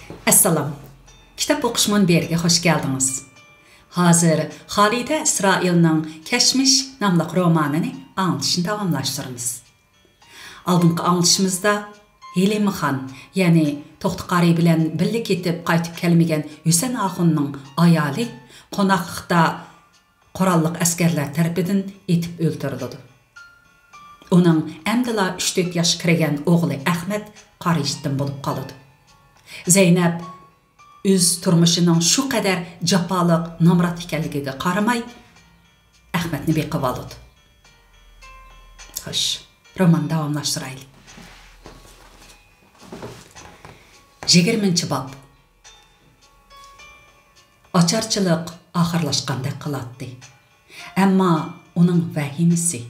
Assalom. Kitap o'qish munberiga xush keldingiz. Hozir Xolida Isroilning Kashmish nomli romanini anglashni davomlashtiramiz. Oldingi anglashimizda Helimihan, ya'ni To'xtiqari bilan birga ketib qaytib kelmagan Husayn Axunning ayoli qo'noqlikda qurolliq askarlar tarafidan etib o'ldirildi. Uning amdila 3-4 yosh kirgan o'g'li Ahmad qarishdan bo'lib qoldi. Zeynep öz turmushining shu qadar jafoliq nomrat ekanligiga qaramay Ahmadni beqib oldi. Xo'sh, roman davomlashtiraylik. 20-bob. Ocharchilik oxirlashgandek qiladi. Ammo uning vahimasi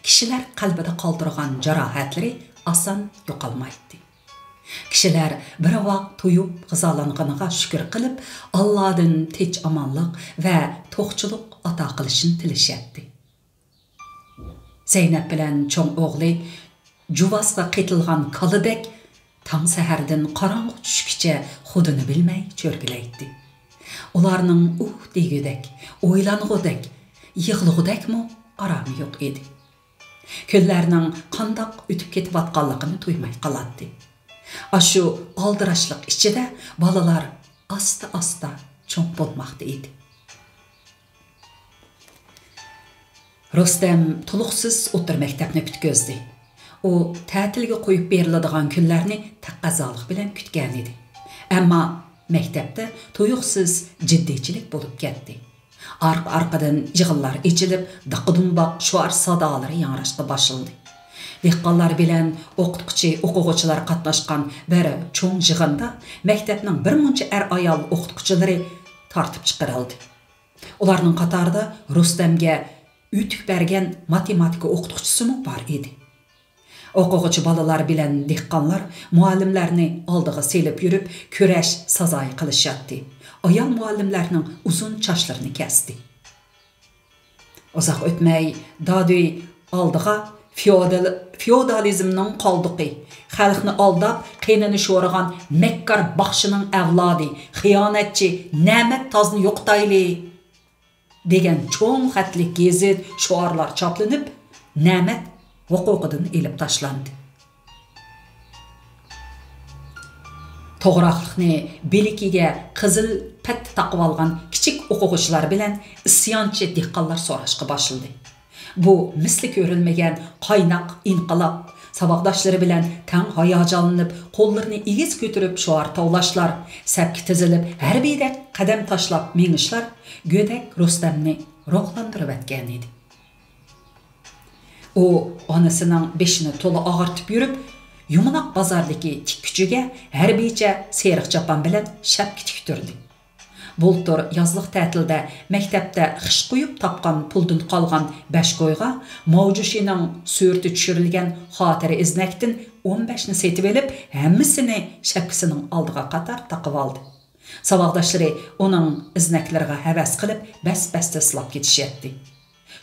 kishilar qalbida qoldirgan jarohatlari oson yo'qolmaydi. Kishilar bir vaqt to'yib g'izolanganiga shukr qilib, Allohdan tinch omonlik va to'qchilik ato qilishini tilashadi. Zeynep bilan cho'ng o'g'li Juvasga qitilgan qalidek tong sahardan qorong'i tushguncha xudini bilmay cho'rgilaydi. Ularning degudek, o'ylang'udek, yig'lug'udekmi arami yo'q edi. Kunlarning qandoq o'tib ketayotganligini to'ymay qoladi. Aşu aldıraşlık içinde balalar asta çoğ bulmakta idi. Rostam tuluqsuz o'tir maktabni kütközdi. O ta'tilga qo'yib beriladigan kunlarni taqazolik bilan kutgan edi. Ammo maktabda to'yuqsiz jiddiychilik bo'lib ketdi. Arqadan yig'inlar ichilib, daqidunbaq shuar sadolari yangrashga boshladi. Dehqonlar bilan o'quvchilar qatnashgan bir cho'ng yig'inda maktabning bir muncha ayol o'qituvchilari tartib chiqarildi. Ularning qatorida Rustamga o'tib bergan matematika o'qituvchisi bor edi. O'quvchi bolalar bilan dehqonlar muallimlarni oldiga selib yurib, kurash sazoyi qilishadi. Ayol muallimlarning uzun sochlarini kesdi. Uzoq o'tmay Dodi oldiga feodalizmning qoldiqi, xalqni aldab, qenini sho'rg'an Mekkar baxshining avlodi, xiyonatchi Namat tozni yo'qtayli degan cho'ng xatli gazet shuarlar choplanib, Namat huquqidan elib tashlandi. To'g'raqlikni belikiga qizil pat taqib olgan kichik o'quvchilar bilan isyonchi dehqonlar so'rashga boshladi. Bu misli ko'rilmagan qaynoq inqilob saboqdoshlari bilan tang hayajonlanib, qo'llarini egiz ko'tarib shuar tovlashlar, sapga tizilib, harbiyda qadam tashlab mengishlar go'dak Rustamni ruhlantirib atgan edi. U onasining beshini to'la og'irtib yurib, yumaloq bozordagi tikkuchiga harbiycha seriq chapon bilan shapki tiktirdi. Bultur yazlıq ta'tilda maktabda xish qo'yib topgan puldan qolgan 5 qo'yga mavjushining surati tushirilgan xotira iznakdan 15 ni setib olib, hammasini shapkisining oldiga qator taqib oldi. Saboqdoshlari uning iznaklariga havas qilib, bas-basda silab ketishdi.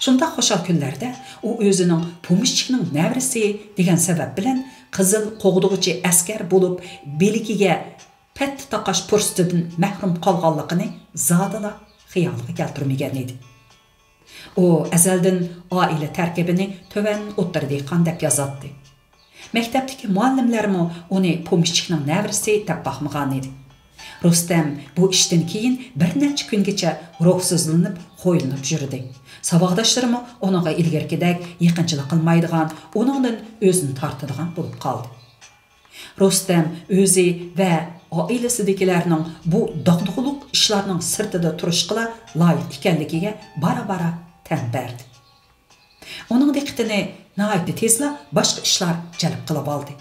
Shunda xo'shal kunlarda u o'zining pomishchining navrisi degan sabab bilan qizil qo'g'dug'uchi askar bo'lib, belikiga pat taqash fursatidan mahrum qolganligini zodila xiyoliga keltirmagan edi. U azaldan oila tarkibini to'van o'ttirdigan deb yozadi. Maktabdagi muallimlarmi uni pomishchining navrisi deb baxmagan edi. Rustam bu ishdan keyin bir necha kungacha ruhsizlanib, qo'yilib yurdi. Saboqdoshlari uninga ilgarigidek yaqinchilik qilmaydigan, uningdan o'zini tortadigan bo'lib qoldi. Rustam o'zi va oilasidagilarning bu dog'dug'liq ishlarning sirtida turishga loyiq ekanligiga bara tan berdi. Uning diqqatini nihoyat tezla boshqa ishlar jalb qilib oldi.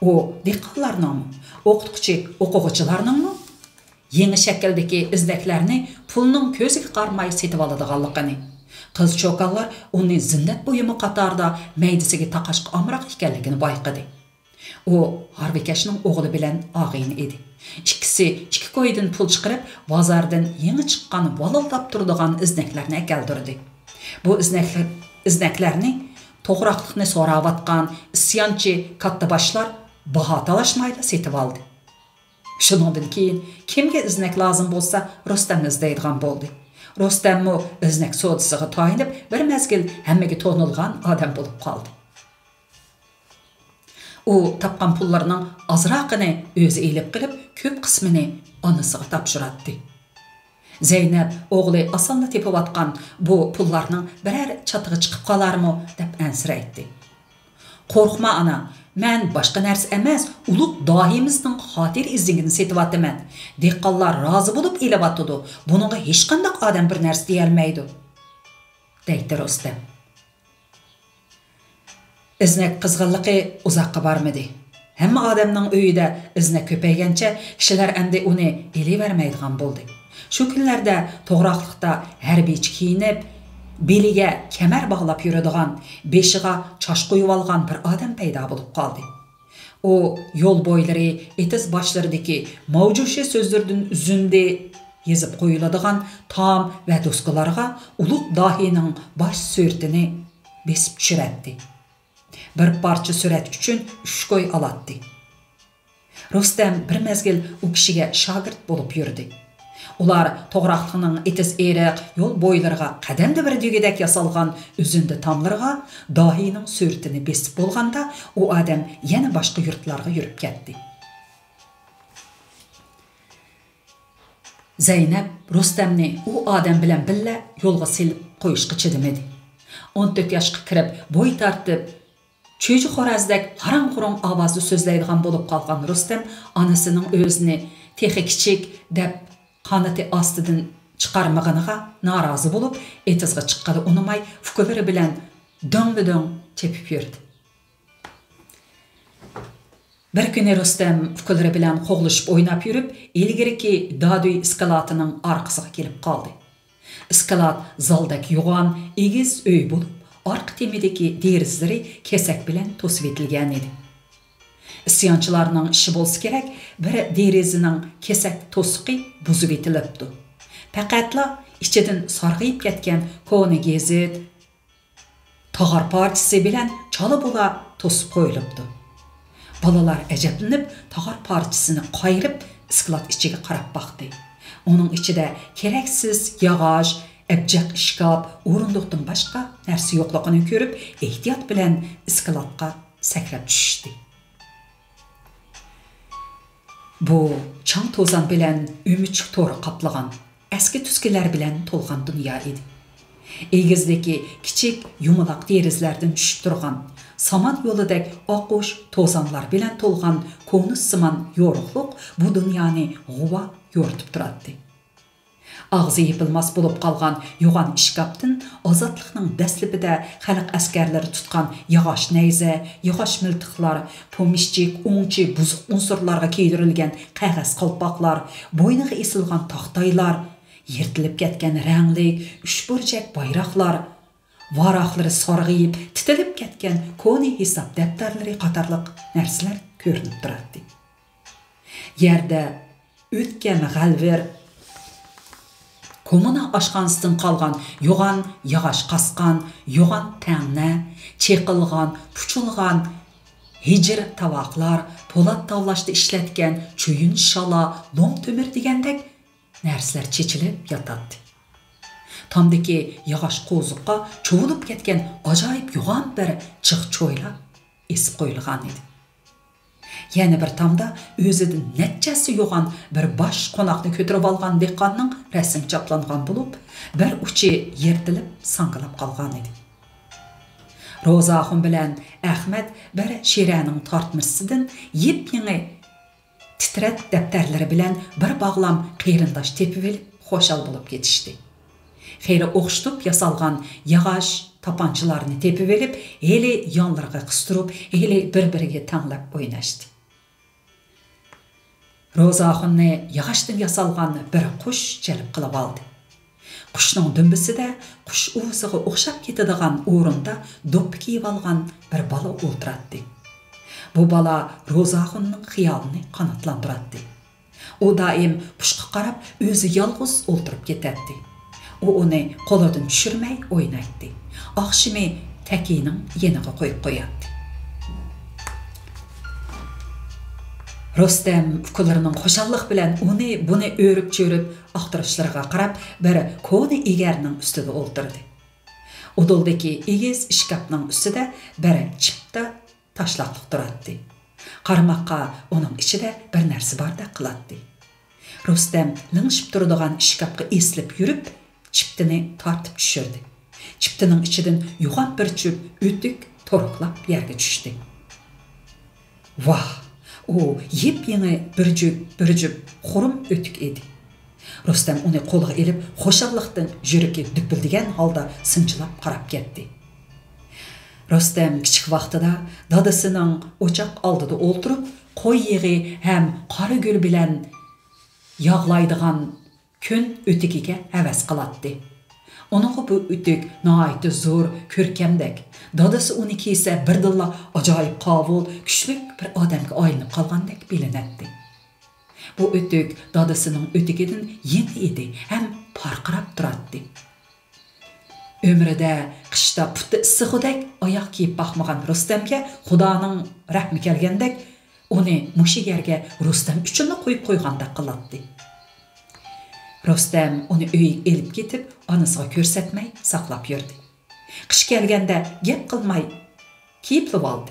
U dehqonlarning, o'quvchilarning yangi shakldagi iznaklarni pulning ko'ziga qarmay setib oladiganligini, qiz cho'qonlar uni zinnat buyumi qatorida maydasiga taqashga amroq ekanligini bayqadi. O Harbekashning o'g'li bilan og'in edi. İkisi 2 qo'ydan pul chiqarib, bozordan yangi chiqqan valaldab turadigan iznaklarni akaldirdi. Bu iznaklarni to'g'raqlikni so'rayotgan isyonchi katta boshlar baho talashmayla setib oldi. Shuningdan keyin kimga iznak lozim bo'lsa, Rustamni izlaydigan bo'ldi. Rustammo iznak sodisiga tayinib, bir mezgil hammaga to'nilgan odam bo'lib qoldi. U topgan pullarning azroqini o'zi elib qilib, ko'p qismini onasiga topshiradi. Zeynep o'g'li osonda tepayotgan bu pullarning biror chatig'i chiqib qolarmi deb ansiraydi. Qo'rqma ana, men boshqa narsa emas, ulug' dohimizning xotir izingini setyapman. Dehqonlar rozi bo'lib elavatdi. Buningga hech qanday odam bir narsa deya olmaydi, deydi Rustam. Iznak qizg'inligi uzoqqa bormadi. Hamma odamning uyida iznak ko'paygancha kishilar endi uni elevermaydigan bo'ldi. Shu kunlarda to'g'roqliqda harbiy kiyinib, beliga kamar bog'lab yuradigan, beshiga chosh qo'yib olgan bir odam paydo bo'lib qoldi. U yo'l bo'ylari etiz boshlaridagi mavjusha so'zlardan uzundi yezib qo'yiladigan tom va do'sqalarga ulug' dohining bosh suratini besib tushiradi. Bir parcha surat uchun 3 qo'y oladi. Rustam bir mezgil u kishiga shogird bo'lib yurdi. Ular to'g'roqliqning etiz eriq yo'l bo'ylariga qadamda bir degidek yasalgan uzundi tomlarga dohining suratini besib bo'lganda, u odam yana boshqa yurtlarga yurib ketdi. Zeynep Rustamni u odam bilan birga yo'lga silib qo'yishga chidamadi. 14 yoshga kirib, bo'y tortib, cho'ji xo'razdek haram-xurum ovozda so'zlaydigan bo'lib qolgan Rustam onasining o'zini texi kichik deb qanati ostidan chiqarmaganiga norozi bo'lib, etizga chiqqani unamay, fuqalari bilan dong-dong tepib yurdi. Bir kuni Rustam fuqalari bilan qo'g'lishib o'ynab yurib, ilgariki Daduy iskalotining orqasiga kelib qoldi. Iskalat zaldak yo'g'on, egiz uy bo'lib, orqa temidagi derizlari kesak bilan to'sib etilgan edi. İsyanchilarning ishi bo'lsa kerak, bir derizining kesak to'siqi buzib etilibdi. Faqatla ichidan sarg'ayib ketgan ko'ni gezit tog'or partisi bilan chala bo'la to'sib qo'yilibdi. Balalar ajablanib, tog'or partisini qayirib, isklat ichiga qarab baqdi. Uning ichida keraksiz yog'och, abjaq ishkop, o'rindiqdan boshqa narsa yo'qligini ko'rib, ehtiyot bilan isklatga sakrab tushdi. Bu chang to'zon bilan ümichik to'ri qaplagan, eski tuskilar bilan to'lgan dunyo edi. Egizdagi kichik yumaloq derizlardan tushib turgan, saman yo'lidek oqush to'zonlar bilan to'lgan konussimon yo'riqliq bu dunyoni g'uva yo'ritib turadi. Ağzı yepilmas bo'lib qolgan yo'g'on ishkapdan ozodlikning daslibida xalq askarlari tutgan yog'och nayza, yog'och miltiqlar, pomishchik, o'ngchi, buzuq unsurlarga kiydirilgan qog'oz qalpoqlar, bo'yniga esilgan taxtaylar, yirtilib ketgan rangli uchburchak bayroqlar, varaqlari sarg'ayib, titilib ketgan koni hisob daftarlari qatorliq narsalar ko'rinib turadi. Yerda o'tgan g'alvir Komuna aşqansıdan qalğan, yoğan yağaş qasqan, yoğan təngnə, çeqilğan, puçulğan, hicir tavaqlar, polat tavlaşda işlətgən, çöyün şala, lom tömür degəndək nərslər çeçilib yatadı. Tamdaki yağaş qozuqqa çoğulup ketken acayip yoğan bir çıx çoyla esib qoyulğan idi. Yani bir tamda özüdün netçesi yoğan bir baş qonaqni kötürüp alğan dehqanning resim çaplanğan bulup, bir uçi yertilip sangılap qalğan idi. Rozaxun bilen Ahmet bir şiraning tartmışsıdın yep-yeni titret depterleri bilen bir bağlam qeyrindaş tepip elip xoşal bulup ketişdi. Xeyri oxştup yasalğan yağaş tapançılarını tepip elip, eli yanlarga qıstırıp, eli bir-biriga tanlap oynaşdı. Rozaxunni yağaçdan yasalğan bir qush jelib qilib aldı. Qushning dümbisida qush uvusiga o'xshab ketadigan o'rinda do'ppi kiyib olgan bir bola o'ltiradi. Bu bola Rozaxunning xiyolini qanotlantiradi. U doim qushga qarab o'zi yolg'iz o'ltirib ketadi. U uni qo'lidan tushirmay o'ynaydi. Oqshimi takining yeniga qo'yib qo'yadi. Rostam ukalarının xoşallıq bilan buni örüp çörüp aqtırışlarga qarab bir koni egarning ustida o'ltirdi. Odoldagi egiz ishkapning ustida bir chipta tashlaqliq turadi. Qarmoqqa uning ichida bir narsa bordek qiladi. Rostam lingshib turadigan ishkapga eslib yurib, chiptini tortib tushirdi. Chiptining ichidan yo'g'on bir chup o'tik to'riqlab yerga tushdi. Vah! O yepyeni bir cüp xurum ötük edi. Rostam onu qo'lga elib, xo'shalliqdan yuragi düpildigan holda sinchilab qarab ketdi. Rostam kichik vaqtida dadasining o'choq oldida o'ltirib, qo'y yig'i ham qora gul bilan yog'laydigan kun o'tikiga havas qiladi. Onun bu ötük naayeti zo'r, ko'rkamdak. Dadası onu kiyse birdilla ajoyib qavul, kuchlik bir odamga aylanib qolgandek bilinadi. Bu ötük dadasının ötükidan yeni edi, ham parqirab turadi. Ömrida qishda puti issig'idek oyoq kiyib baxmagan Rostamga Xudoning rahmi kelgandek, uni mushu yerga Rostam uchun qo'yib qo'ygandek qiladi. Rostam onu uyiga elib ketib, onasiga ko'rsatmay saqlab yurdi. Qish kelganda gap qilmay kiyib oldi.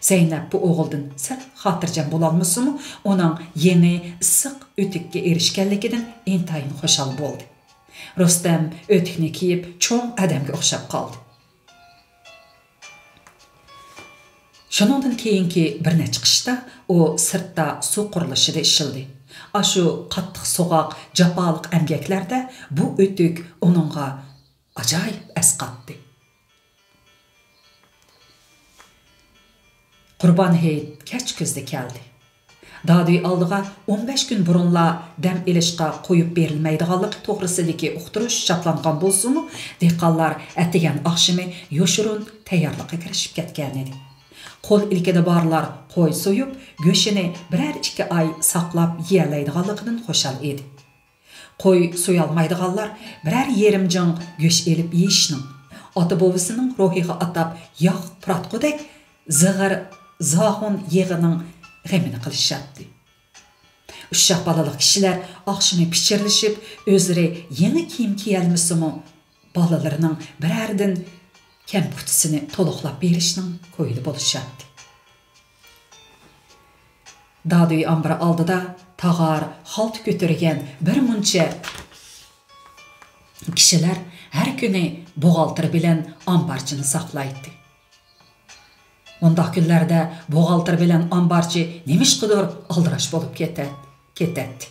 Zeynep bu o'g'ildan sal xotirjam bo'lolmasimi, uning yeni issiq o'tikka erishganligidan intayin xushal bo'ldi. Rostam o'tikni kiyib cho'ng odamga o'xshab qoldi. Shuningdan keyingi bir necha qishda u sirtda suv qurilishida ishildi. Aşu qattiq soğaq, japaliq emgeklarda bu ötük onunğa acayip esqatdi. Qurban Hayit kech kuzda keldi. Daduy aldığa 15 gün burunla dam ilishqa qo'yib berilmaydiganligi to'g'risidagi uqtirish chaplangan bo'lsa-mu, dehqonlar atigan oqshimi yoshurun tayyorlikqa kirishib ketgan edi. Qo'l ilkida barlar qo'y so'yib, go'shini birer 2 ay saqlab yeyolmaydiganligidan xushal edi. Qo'y so'yolmaydiganlar birer yerim jang go'sh elib yeyishning, ota-bobosining ruhiga atab yog' pratqudek zig'ir zohun yig'ining g'amini qilishadi. Uşaq balalık kişiler akşamı pichirlishib, o'zlari yeni kiyim kiyolmasa-mu, balalarının birerden kem kutusini to'liqlab berishning ko'yli bo'lishadi. Daduy ambiri oldida tag'ar halt ko'targan bir muncha kishilar har kuni buğaltır bilan ambarchini saqlaydi. Ondaq kunlarda buğaltır bilan ambarchi nemishqidir aldirash bo'lib ketadi.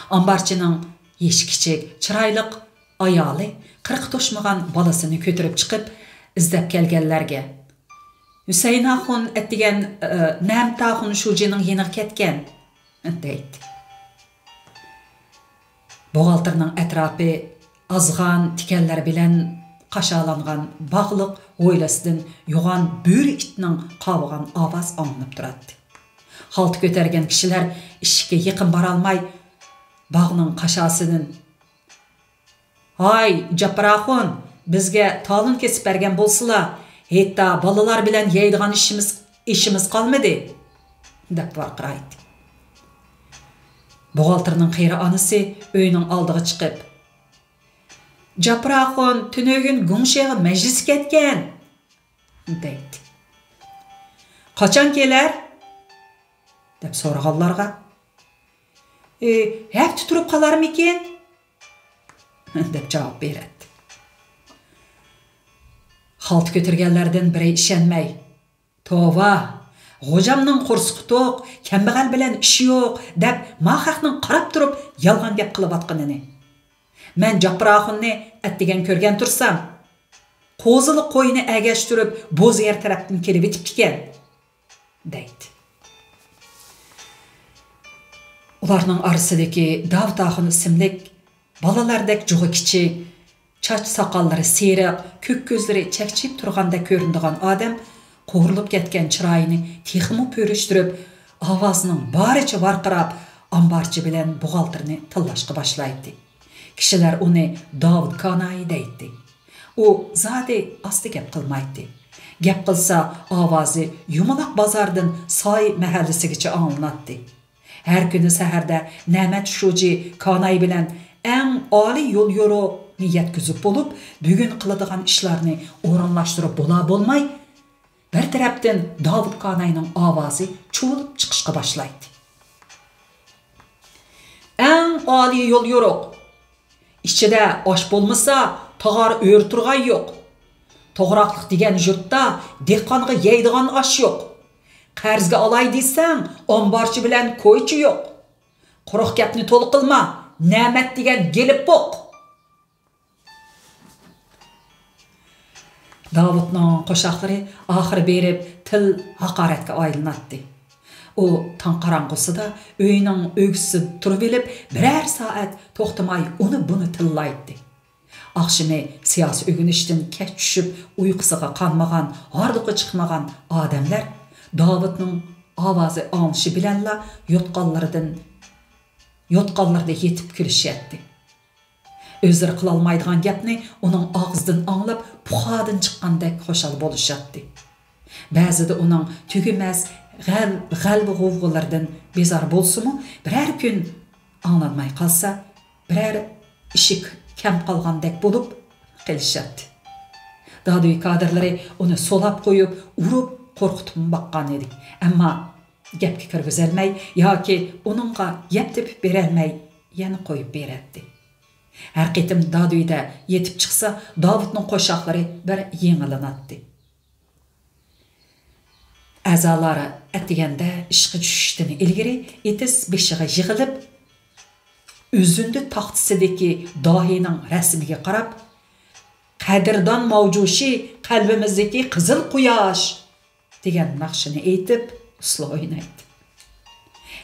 Ambarchining kichik, chiroyli ayoli 40 to'shmagan bolasini ko'tarib chiqib, izlab kelganlarga Hüseyin axun etdigan nam taxun shujining yeniq ketgan deydi. Buğaltırning atrofi azg'an tikanlar bilan qashalangan bog'liq o'ylasidan yo'g'on bo'ri itning qavgan ovoz anglab turadi. Halt ko'targan kishilar ishga yaqin bora olmay bog'ning qashasidan "Hay, Japraxon, bizga talon kesib bergan bo'lsizlar, hatta bolalar bilan yeydigan ishimiz qolmadi" deb varqiraydi. Buğaltırning qiyri onasi uyning oldiga chiqib, "Japraxon tunugin gumshiga majlis ketgan" deydi. "Qachon kelar?" deb so'raganlarga, "Hafta turib qolarmikin?" deb javob beradi. Halt ko'tirganlardan biri ishonmay, "Tova, Xo'jamning qursiqi to'q, kambag'al bilan ishi yo'q" deb mahaqning qarab turib yolg'on gap qilayotganini. "Men Japraxonni atdigan ko'rgan tursam, qo'zili qo'yni agashtirib, bo'zyer tarafdan kelib o'tibdi ekan" deydi. Ularning orasidagi Davtaxon ismli balalardek jug'i kichik, Çaç saqallari seriq, ko'k ko'zlari chakchib turganda ko'rindigan odam qo'rilib ketgan chiroyini texmi pörishtirib, ovozining baricha varqirab, ambarchi bilan buğaltırni tillashga boshlaydi. Kishilar uni Davud Kanay deydi. U zodi asti gap qilmaydi. Gap qilsa, ovozi Yumaloq bozordan Soy mahallasigacha anglanadi. Her günü səhərdə Nəmət Şuci Kanay bilan ən ali yol yoru niyet güzüp bolup, bugün qıladigan işlarni o'rinlashtirib bo'lmay, bir tarafdan Davud Kanayning ovozi cho'lib chiqishga boshlaydi. Ən ali yol yoruq. İçida osh bo'lmasa, tog'ar o'r turgan yo'q. To'g'roqlik degan yurtda dehqonga yeydigan osh yo'q. Qarzga olay desang, omborchi bilan qo'ychi yo'q. Quruq gapni to'liq qilma, Nəmət degan gelib boq. Davudning qo'shoqlari oxiri berib til haqoratga aylanadi. O tan qarong'usida uyning o'g'sisi turib olib, biror soat to'xtamay uni buni tillaydi. Akşamı siyasi ögünüşten kech tushib uyqusiga qanmagan, hordiqi chiqmagan odamlar Davudning ovozi anglishi bilanla yotqanlarda yetib kulishadi. Özleri qilolmaydigan gapni uning og'zidan anglab, puxadan chiqqandek xo'shal bo'lishadi. Ba'zida uning tugumas g'albi g'ovg'ulardan bezor bo'lsa-mu, biror kun anglanmay qolsa, biror ishik kam qolgandek bo'lib qilishadi. Daduy kadrlari uni solab qo'yib, urib, qo'rqitib baqqan edi. Ammo gapga kirgizilmay yoki uningga yeb tepib berolmay yana qo'yib beradi. Her qitim Daduyda yetib chiqsa, Davudning qo'shoqlari bir yengillanadi. A'zolari atiganda ishga tushishdan ilgari etis beshiga yig'ilib, o'zindi taxtisidagi dohining rasmiga qarab, qadrdon mavjushi qalbimizdagi qizil quyosh degan naqshini aytib, uslo o'ynaydi.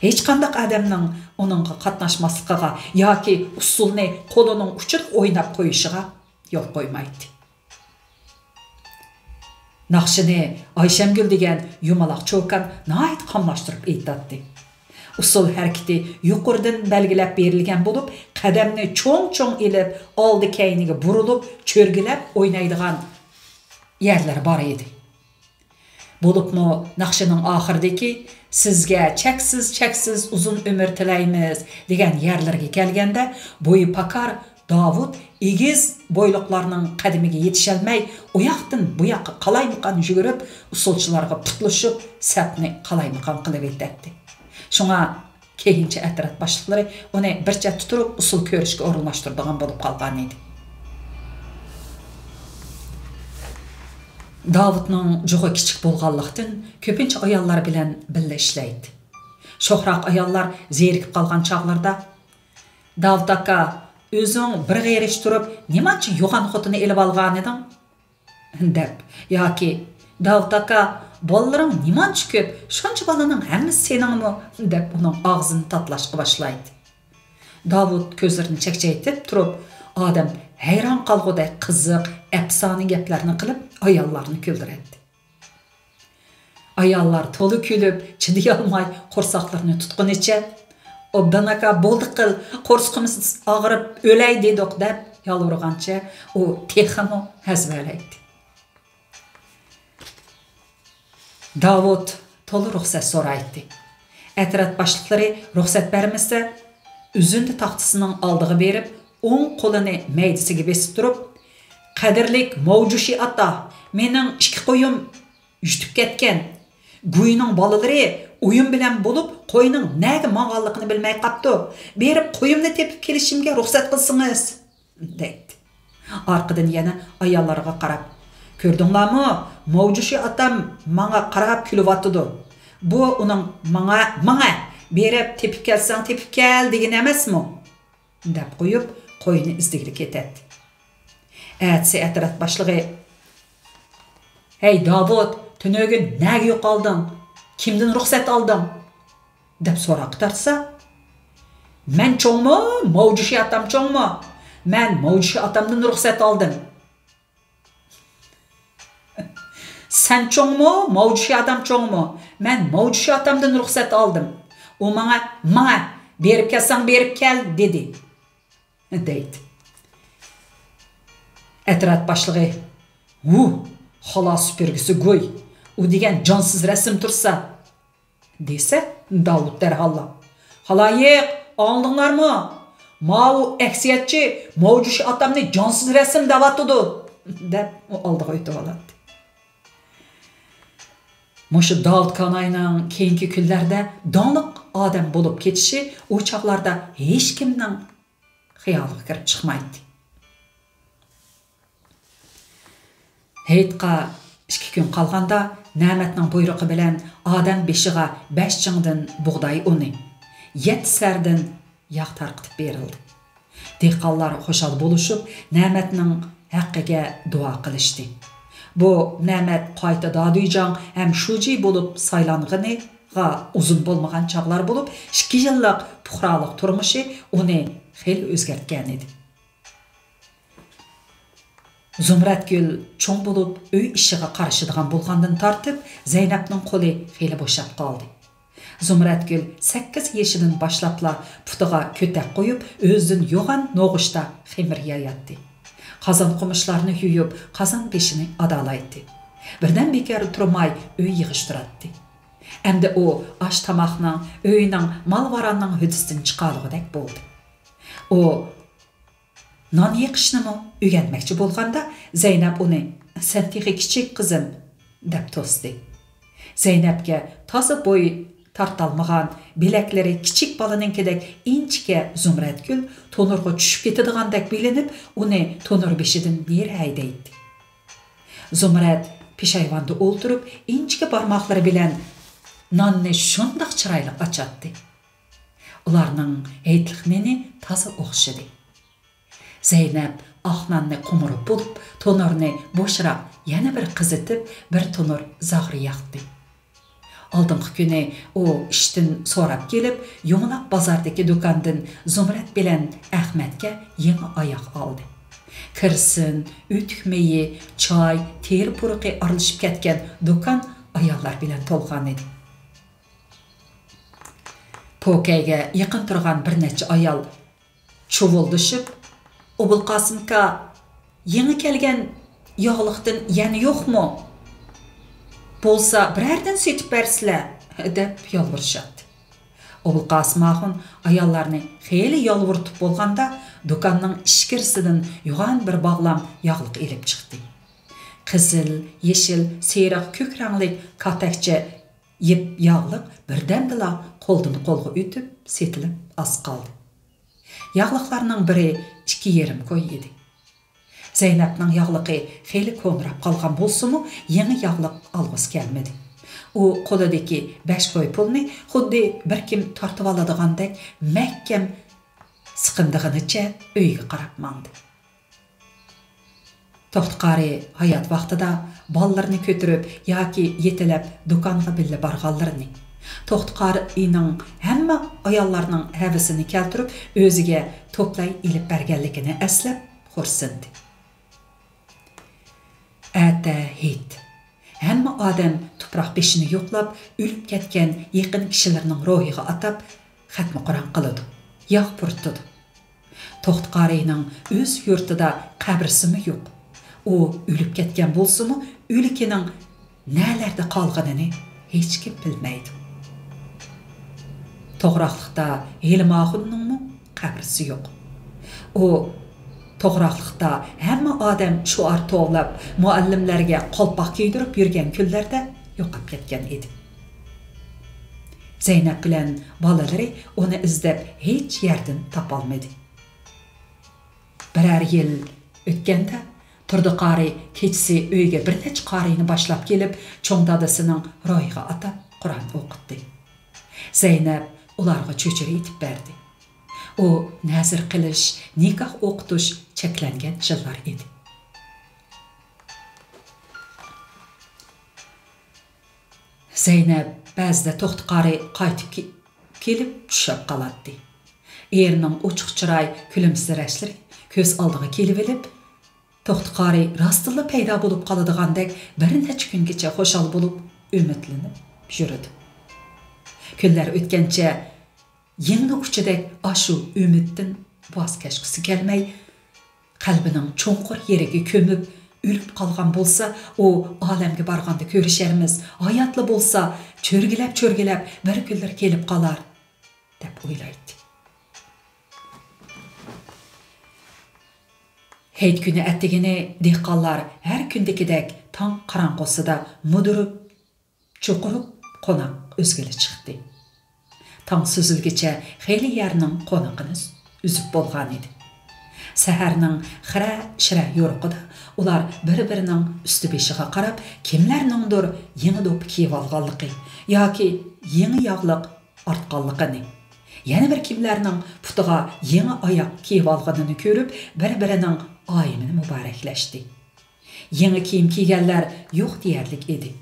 Hech qanday odamning onunğa qatnaşmaslıqqa yoki usulni qo'lining uchida o'ynab qo'yishiga yo'l qo'ymaydi. Naqshini Ayşemgül degan yumaloq cho'kan nihoyat qamlashtirib aytadi. Usul harakati yuqoridan belgilab berilgan bo'lib, qadamni cho'ng-cho'ng ilib, oldi keyniga burilib, cho'rgilab o'ynaydigan yerlar bor edi. Bo'libmi naqshining oxiridagi sizga cheksiz uzun ömür tilaymiz degan yerlarga kelganda, bo'yi pakar Davud egiz bo'yliqlarning qadimiga yetisholmay, u yoqdan bu yoqqa qalaymiqan yugurib, usulchilarga putlashib, sapni qalaymiqan qilib aytdi. Shunga keyinchi atrat boshliqlari uni bir chat tuturib usul ko'rishga o'rinlashtiradigan bo'lib qolgan edi. Davudning jug'i kichik bo'lganlikdan ko'pincha ayollar bilan birga ishlaydi. Sho'xroq ayollar zerikib qolgan chog'larda Davud aka, o'zing bir g'erish turib, nimachi yo'g'on xotini elib olgan eding? deb yoki Davud aka, bolalaring nimachi ko'p, shuncha bolaning hammasi seningmi? deb uning og'zini tatlashga boshlaydi. Davud ko'zlarini chekchaytib turib, odam hayron qolgudek qiziq, afsona gaplarni qilib, ayollarni kuldiradi. Ayollar to'li kulib, chiday olmay qo'rsoqlarini tutqunicha, "Obdan aka, bo'ldi qil, qo'rsqimiz og'rib o'lay dedik" deb yolg'irgancha, u texmo hazvalaydi. Davud to'li ruxsat so'raydi. Atrat boshliqlari ruxsat bermasa, uzindi taxtisining oldiga berib, o'ng qo'lini maydisiga besib turib, "Qadrlik Mavjushi ata, mening 2 qo'yim yutib ketgan. Guyning bolalari o'yin bilan bo'lib, qo'yning nega mang'anligini bilmay qapti. Berib qo'yimni tepib kelishimga ruxsat qilsangiz" deydi. Arqadan yana ayollarga qarab, "Ko'rdinglarmi? Mavjushi atam menga qarab kulyapti. Bu uning menga berib tepib kelsang tepib kel degan emasmi?" deb qo'yib, qo'yni izdigili ketadi. Atsi atrat boshlig'i, "Hey Davud, tunogin nega yo'qolding? Kimdan ruxsat olding?" deb so'roq tarsa, "Men cho'ngmi? Mavjushi atam cho'ngmi? Men Mavjushi atamdan ruxsat oldim." "Sen cho'ngmi? Mavjushi atam cho'ngmi? Men Mavjushi atamdan ruxsat oldim. U menga berib kelsang berib kel" dedi. deydi. Atrat boshlig'i, Hala süpürgüsü go'y, u degan jonsiz rasm tursa, desa Davud darhalla. Haloyiq, oldinglarmi? Mau aksiyatchi mavjush otamni jonsiz rasm davatudi, deb oldiga o'tib oladi. Mushu Davud Kanayning keyingi kunlarda donliq odam bo'lib ketishi u chaqlarda hech kimning xayoliga kirib chiqmaydi. Hayitqa 2 kun qolganda Na'matning buyrug'i bilan odam beshiga 5 chingdan bug'doy uni, 7 sardan yog' tarqitib berildi. Dehqonlar xushal bo'lishib, Na'matning haqqiga duo qilishdi. Bu Na'mat qayta dodiyjon ham shuji bo'lib saylang'iniga uzun bo'lmagan chaqlar bo'lib, 2 yillik puhralik turmushi uni xil o'zgartgan edi. Zumradgul cho'ng bo'lib uy ishiga qarashadigan bo'lgandan tortib, Zaynabning qo'li xeli bo'shab qoldi. Zumradgul 8 yoshidan boshlabla putiga ko'tak qo'yib, o'zidan yo'g'an no'g'ishda ximir yayatdi. Qozon qumishlarini yuyib, qozon beshini adalaydi. Birdan bekar turmay uy yig'ishtiradi. Endi u osh tamoqning, uyning, malvaranning hudisidan chiqarligidek bo'ldi. U non yiqishnimi o'rganmoqchi bo'lganda Zaynab uni "Sen texi kichik qizim" deb to'sdi. Zaynabga toza bo'y tartalmagan, bilaklari kichik bolaninkidek inchika Zumradgul to'nurga tushib ketadigandek bilinib, uni to'nur beshidan neri haydaydi. Zumrad peshayvonda o'ltirib, inchika barmoqlari bilan nonni shundoq chiroyli ochadi. Ularning aytliq neni toza o'xshadi. Zaynab oqnonni qo'mirib bo'lib, to'nurni bo'shroq yana bir qizitib, bir to'nur zag'ri yoqdi. Oldingi kuni u ishdan so'rab kelib, Yumaloq bozordagi do'kondan Zumrad bilan Ahmadga yangi oyoq oldi. Kirsin, o'tükmeyi, choy, teri puruqi aralashib ketgan do'kon ayollar bilan to'lgan edi. Pokayga yaqin turgan bir necha ayol chuvuldishib, "Obul Qosimka, yangi kelgan yog'liqdan yana yo'qmi? Bo'lsa, birardan setib bersizlar" deb yolvurishadi. Obul Qosim axun ayollarni xeyli yolvurtib bo'lganda, do'konning ishkirsidan yo'g'an bir bog'lam yog'liq elib chiqdi. Qizil, yeshil, seriq, ko'k rangli katakcha yeb yog'liq birdamdala qo'ldan qo'lga o'tib, setilib az qoldi. Yog'liqlarning biri 2,5 koy edi. Zaynabning yog'liqi xeyli ko'nrab qolgan bo'lsa-mu, yangi yog'liq olg'isi kelmadi. U qo'lidagi 5 koy pulni xuddi bir kim tortib oladigandek mahkam siqindig'icha uyga qarab mandi. To'xtqari hayot vaqtida bollarni ko'tirib yoki yetilab do'konga billa borganlarini, To'xtqarining hamma ayollarning havisini keltirib, o'ziga to'play ilib berganligini eslab xursindi. Ata hit. Hamma odam tuproq beshini yo'qlab, o'lib ketgan yaqin kishilarning ro'yiga atab xatmi Qur'on qiladi, yog' puritadi. To'xtqarining o'z yurtida qabrisimi yo'q. U o'lib ketgan bo'lsa-mu, o'likining nalarda qolganini hech kim bilmaydi. To'g'raqliqda Hilmaxunning qabrisi yo'q. U to'g'raqliqda hamma odam shuar to'g'lab, muallimlarga qo'lpoq kiydirib yurgan kunlarda yo'qib ketgan edi. Zaynab bilan bolalari uni izlab hech yerdan topolmadi. Birer yil o'tganda Turdiqari kechasi uyga bir necha qariyni boshlab kelib, cho'ng dadasining ro'yiga atab Qur'on o'qitdi. Zaynab ularga cho'chir etib berdi. U nazr qilish, nikoh o'qitish cheklangan yillar edi. Zaynab ba'zida To'xtqari qaytib kelib tushib qoladi. Erining ochiq chiroy kulimsirashlari ko'z oldiga kelib olib, To'xtqari rostilla paydo bo'lib qoladigandek bir necha kungacha xo'shal bo'lib, umidlanib yurdi. Kunlar o'tgancha yangi kuchidek ashu umiddan voz kechgisi kelmay, qalbining cho'nqur yeriga ko'mib, ölüp qalğan bolsa, o alemge barğanda görüşerimiz. Hayatlı bolsa, çörgilep bir günler kelip qalar, dep oylaydı. Heyt günü ettigini dehqanlar her gündekidek taң qarаңğısıda mudurup, çuqurup, qonaq özgeli çıktı. Taң süzülgeçe xeyli yerinin qonaqını üzüp bolğan idi. Səhərinin xira yoruqida ular bir-birinin üstü beşiğe qarab, kimlərnindir yeni dop kiyib alğanlıqı, yoki yeni yağlıq artqanlıqını, yana bir kimlərinin putuğa yeni ayaq kiyib alğanını görüp, bir-birinin ayımını mübarekleşdi. Yeni kiyim kiygenler yox deyərlik idi.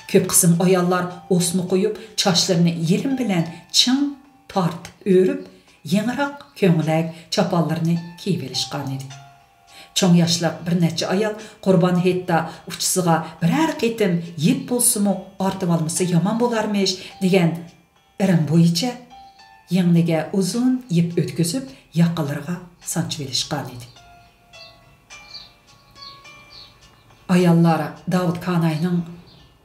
Köp qısım ayallar osmu koyup, çaşlarını yerim bilen çıng tartıp örüp, yenirak köngülək çapallarını kiyverişqan idi. Çoğ yaşlıq bir neçə ayal Qurban Heytda uçsığa birer qitim yep bolsumu artıp alması yaman bolarmış degen irim boyunca yenige uzun yep ötküzüp yaqalarga sanç verişqan idi. Ayallara Davud Kanayның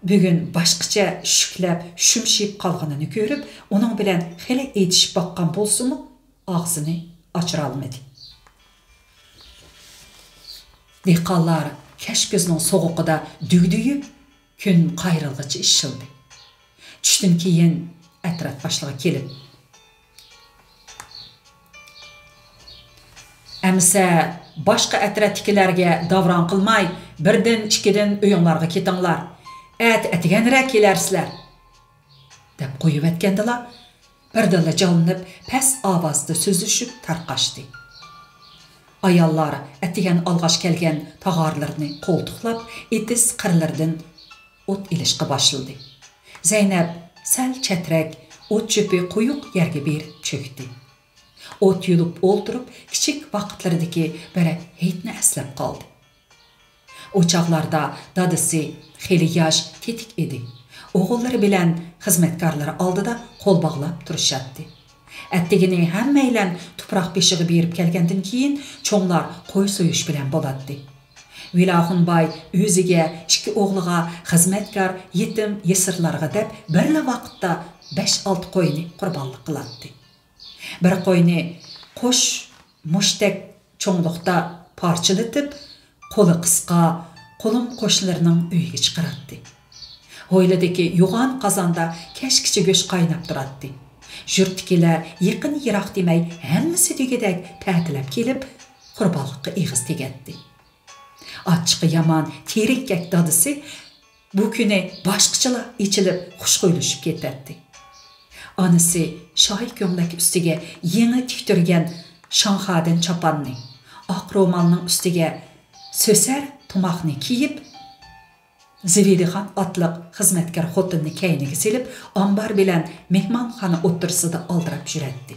bugün başqaça şükləb, şümşiyip qalğanını görüp, onun bilen xele etişip baqqan bolsumu ağzını açıra almadı. Dehqanlar keş gözünün soğuqida dügdüyüp, gün qayrılğıcı işildi. Düştün keyin ətraf başlığa kelip, əmsə başqa ətrafdakilərə davran qılmay, birdən ikiden uyunlarga ketinglar. Ətigenrək kelersizlər, dep qoyup etkendila, birdala çalınıp, pes avazda sözüşüp tarqaşdı. Ayallar ətigen alğaş kelgen tağarlarını koltuqlap, etiz qırlardan ot ilişqi başladı. Zeynep sel çetrek, ot çöpü qoyuq yerge bir çöktü. Ot yulup oldurup, kiçik vaqtlardaki bere heytini əslab qaldı. O çağlarda dadısı xeyli yaş tetik idi. Oğulları bilen xizmetkarları aldı da kol bağlap duruşatdı. Ettigini hemmeylen tupraq beşiği berip kelgenden keyin çoğlar qoy soyuş bilen bolatdı. Vilahun bay özüge, iki oğluğa xizmetkar yetim yesirlarga dep birla vaqtda 5-6 qoyunu qurbanlık qılattı. Bir qoyunu qoş muştek çoğlukta parçalatıp, qolu qısqa, qolum qoşlarının öyüge çıqırattı. Hoyladaki yoğan qazanda keşkiçi göş qaynap durattı. Jürtkiler yakın yirak demey hemmisi dügedek tətilep kelip, qurbalıqqa eğiz tegetdi. Açıqı yaman terikkek dadısı bu küne başqıçıla içilip xuşqoyluşup ketetdi. Anısı şahik gömlek üstüge yeni tüktürgen şanxaden çapanını, ak romanının üstüge söser tumaqni kiyip, Zivilihan atlık xizmetkar xotinni keyniga silip, ambar bilen mehmanxana o'tirsida aldırap jüretdi.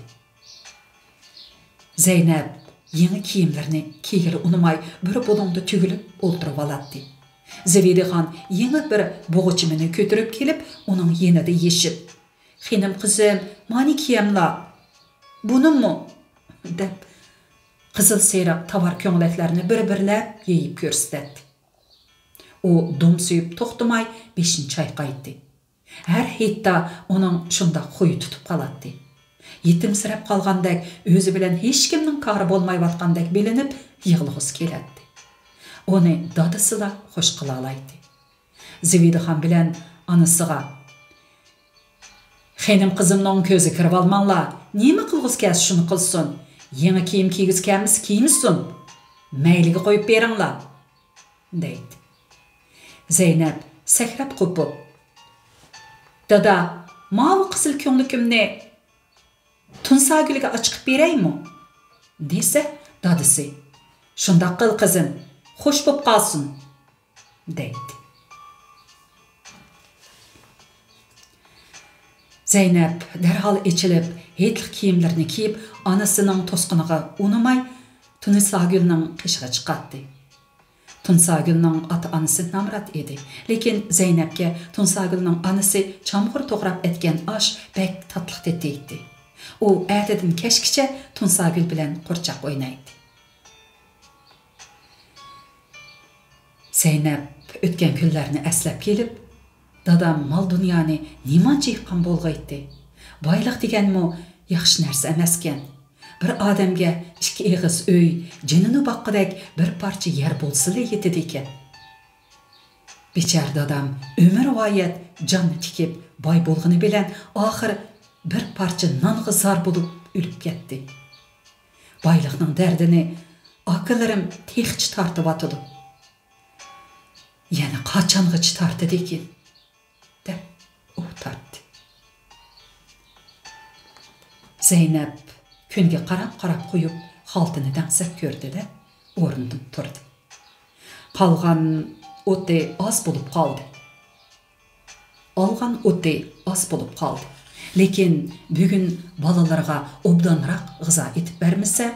Zeynep yeni kiyimlerini kiygili unumay bir bolonda tügülüp o'ltirib alatdi. Zivilihan yeni bir boğuchimini kötürüp kelip, onun yenide yeship, "Xenim qizim, mani kiyemla, bunun mu?" dep qızıl seyraq tavar köngletlerini bir-birlep yeyip körsetdi. O dum suyup toxtumay 5-nji çayqaydı. Her heytda onun şunda xuyu tutup qalatdı. Yetimsirep qalgandek, özü bilen hiç kimnin qarı bolmay vatqandek bilinip, yığılğısı keletdi. Onu dadısıla hoş qılalaydı. Zividihan bilen anısıga, "Xenim qızımның közü kirib almanla, nemi qılğız kəs şunu qılsın? Yeni kiyim kiygiz kəmiz kiymişsin. Meyligi qoyup beringla," deydi. Zeynep sekrep kopup, "Dada, mavi qızıl könglükümni Tunsagülge açıqıp bereymi?" dese, dadısı, "Şundaq qıl qızım, hoş bop qalsın," deydi. Zeynep derhal içilip, heytlik kiyimlerini kiyip, anasının tosqыныga unumay, Tunsagülning qishiga chiqatdi. Tunsagülning ata anısı Namrat edi. Lekin Zeynepke Tunsagülning anısı çamğır to'g'rab etgan ash bek tatliq tetiydi. O ertedin keşkiçe Tunsagül bilen qurchaq o'ynaydi. Zeynep ötken kunlarni eslep kelip, dadam mal dunyani nimancha yıqqan bolğaydı. Bayliq deganmi yaxshi narsa emasken. Bir odamga ikki eg'iz uy, jinini baqqidek bir parcha yer bo'lsa-la yetadi ekan. Bechar dadam umr voyat jonni tikib boy bo'lg'ini bilan oxir bir parcha nonga zor bo'lib o'lib ketdi. Boyliqning dardini akalarim texchi tortib atadi. Yana qachongacha tortadi ekan? deb u tortdi. Zeynep kunga qarab qo'yib, xaltini dangsab ko'rdi-da, o'rnidan turdi. Qolgan o'ti oz bo'lib qoldi. Olgan o'ti oz bo'lib qoldi. Lekin bugun balalarga obdanroq g'izo etib bermasa,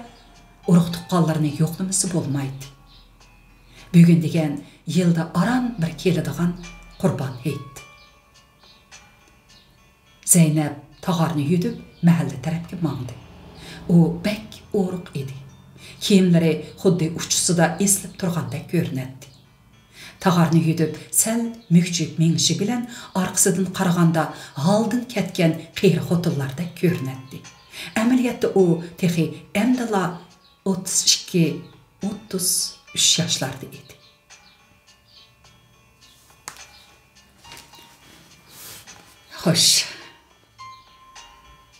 urug' tuqqanlarni yo'qlamasi bo'lmaydi. Bugun degan yilda aran bir keladigan Qurban hayit. Zeynep tag'arni yudib mahalle tarafga mangdi. U bek o'riq edi. Kiyimlari xuddi uchisida eslib turgandek ko'rinadi. Tag'arni yudib sal mükchib mengishi bilan orqasidan qaraganda haldan ketgan qiyri xotinlardek ko'rinadi. Amaliyotda u texi emdala 32-33 yoshlarda edi. Xo'sh.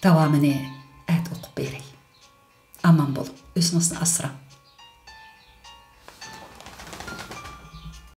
Davamını et o'qib beray. Aman bo'lib, o'zingizni asrang.